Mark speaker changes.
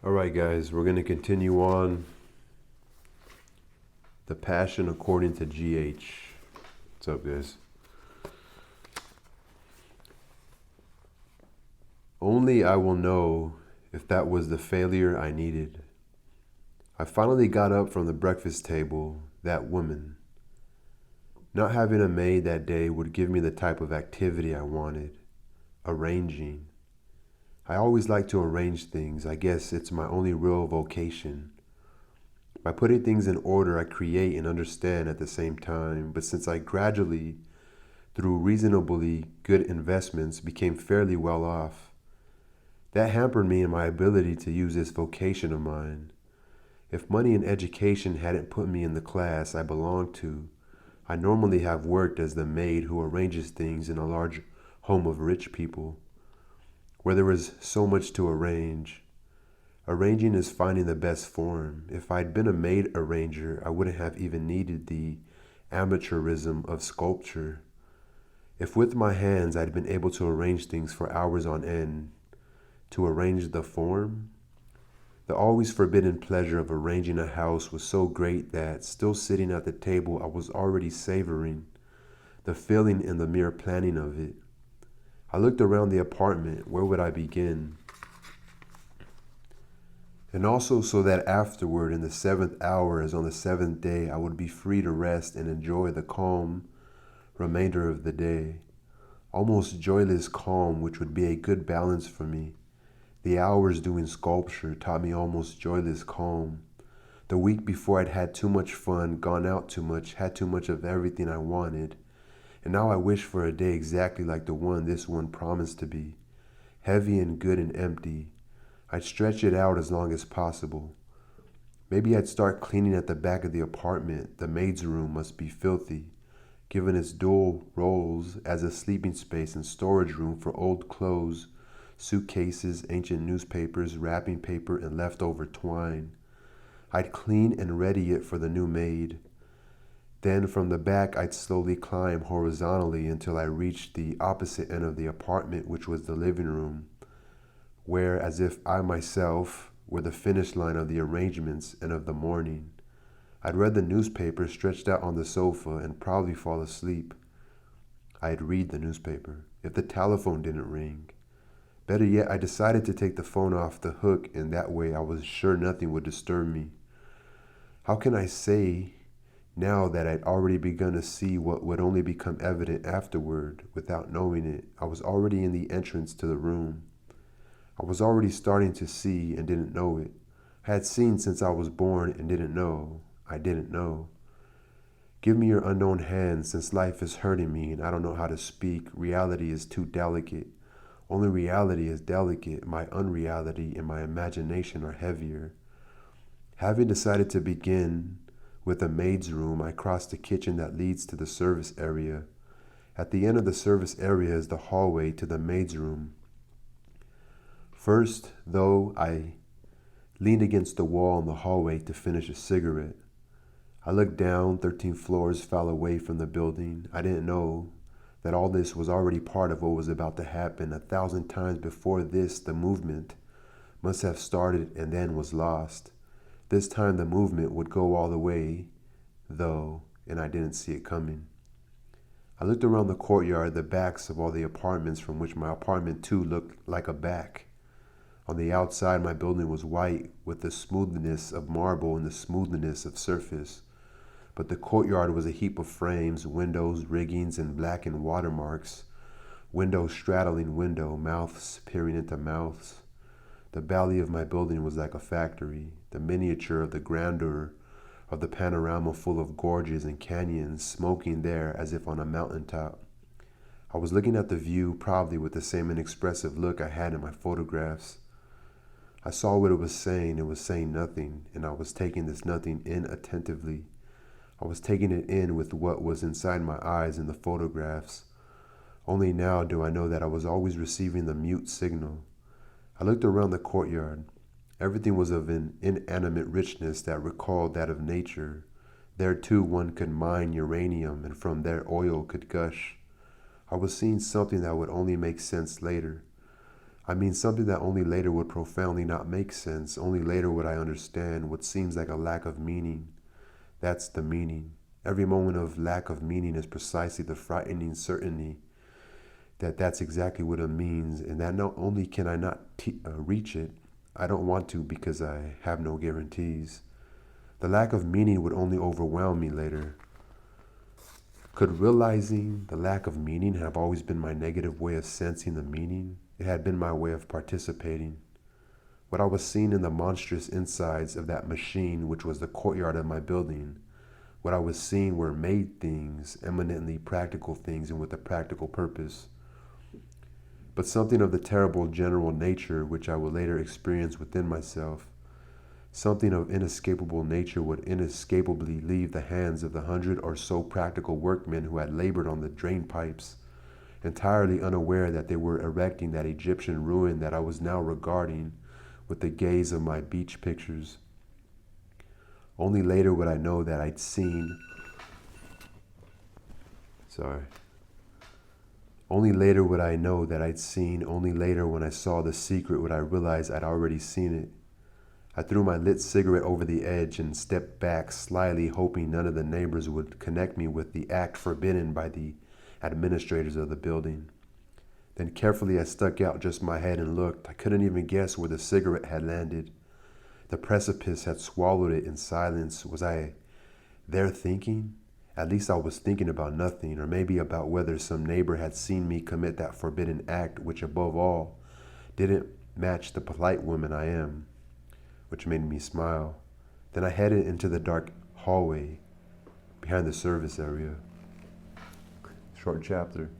Speaker 1: Alright, guys, we're going to continue on The Passion According to GH. What's up, guys? Only I will know if that was the failure I needed. I finally got up from the breakfast table, that woman. Not having a maid that day would give me the type of activity I wanted. Arranging. I always like to arrange things. I guess it's my only real vocation. By putting things in order, I create and understand at the same time. But since I gradually, through reasonably good investments, became fairly well off, that hampered me in my ability to use this vocation of mine. If money and education hadn't put me in the class I belonged to, I normally have worked as the maid who arranges things in a large home of rich people, where there is so much to arrange. Arranging is finding the best form. If I'd been a maid arranger, I wouldn't have even needed the amateurism of sculpture. If with my hands I'd been able to arrange things for hours on end, to arrange the form, the always forbidden pleasure of arranging a house was so great that, still sitting at the table, I was already savoring the feeling in the mere planning of it. I looked around the apartment. Where would I begin? And also so that afterward, in the 7th hour, as on the 7th day, I would be free to rest and enjoy the calm remainder of the day. Almost joyless calm, which would be a good balance for me. The hours doing sculpture taught me almost joyless calm. The week before, I'd had too much fun, gone out too much, had too much of everything I wanted. And now I wish for a day exactly like the one this one promised to be. Heavy and good and empty. I'd stretch it out as long as possible. Maybe I'd start cleaning at the back of the apartment. The maid's room must be filthy, given its dual roles as a sleeping space and storage room for old clothes, suitcases, ancient newspapers, wrapping paper, and leftover twine. I'd clean and ready it for the new maid. Then from the back I'd slowly climb horizontally until I reached the opposite end of the apartment, which was the living room, where, as if I myself were the finish line of the arrangements and of the morning, I'd read the newspaper stretched out on the sofa and probably fall asleep. I'd read the newspaper, if the telephone didn't ring. Better yet, I decided to take the phone off the hook, and that way I was sure nothing would disturb me. How can I say now that I'd already begun to see what would only become evident afterward without knowing it? I was already in the entrance to the room. I was already starting to see and didn't know it. I had seen since I was born and didn't know. I didn't know. Give me your unknown hand, since life is hurting me and I don't know how to speak. Reality is too delicate. Only reality is delicate. My unreality and my imagination are heavier. Having decided to begin with the maid's room, I crossed the kitchen that leads to the service area. At the end of the service area is the hallway to the maid's room. First, though, I leaned against the wall in the hallway to finish a cigarette. I looked down, 13 floors fell away from the building. I didn't know that all this was already part of what was about to happen. 1,000 times before this, the movement must have started and then was lost. This time the movement would go all the way, though, and I didn't see it coming. I looked around the courtyard, the backs of all the apartments, from which my apartment too looked like a back. On the outside, my building was white, with the smoothness of marble and the smoothness of surface. But the courtyard was a heap of frames, windows, riggings, and blackened watermarks. Window straddling window, mouths peering into mouths. The belly of my building was like a factory, the miniature of the grandeur of the panorama, full of gorges and canyons, smoking there as if on a mountaintop. I was looking at the view, probably with the same inexpressive look I had in my photographs. I saw what it was saying. It was saying nothing, and I was taking this nothing in attentively. I was taking it in with what was inside my eyes in the photographs. Only now do I know that I was always receiving the mute signal. I looked around the courtyard. Everything was of an inanimate richness that recalled that of nature. There too one could mine uranium, and from there oil could gush. I was seeing something that would only make sense later. I mean, something that only later would profoundly not make sense. Only later would I understand what seems like a lack of meaning. That's the meaning. Every moment of lack of meaning is precisely the frightening certainty that that's exactly what it means, and that not only can I not reach it, I don't want to because I have no guarantees. The lack of meaning would only overwhelm me later. Could realizing the lack of meaning have always been my negative way of sensing the meaning? It had been my way of participating. What I was seeing in the monstrous insides of that machine, which was the courtyard of my building, what I was seeing were made things, eminently practical things and with a practical purpose. But something of the terrible general nature which I would later experience within myself, something of inescapable nature would inescapably leave the hands of the 100 or so practical workmen who had labored on the drain pipes, entirely unaware that they were erecting that Egyptian ruin that I was now regarding with the gaze of my beach pictures. Only later would I know that I'd seen. Only later would I know that I'd seen. Only later, when I saw the secret, would I realize I'd already seen it. I threw my lit cigarette over the edge and stepped back, slyly hoping none of the neighbors would connect me with the act forbidden by the administrators of the building. Then carefully I stuck out just my head and looked. I couldn't even guess where the cigarette had landed. The precipice had swallowed it in silence. Was I there thinking? At least I was thinking about nothing, or maybe about whether some neighbor had seen me commit that forbidden act, which above all didn't match the polite woman I am, which made me smile. Then I headed into the dark hallway behind the service area. Short chapter.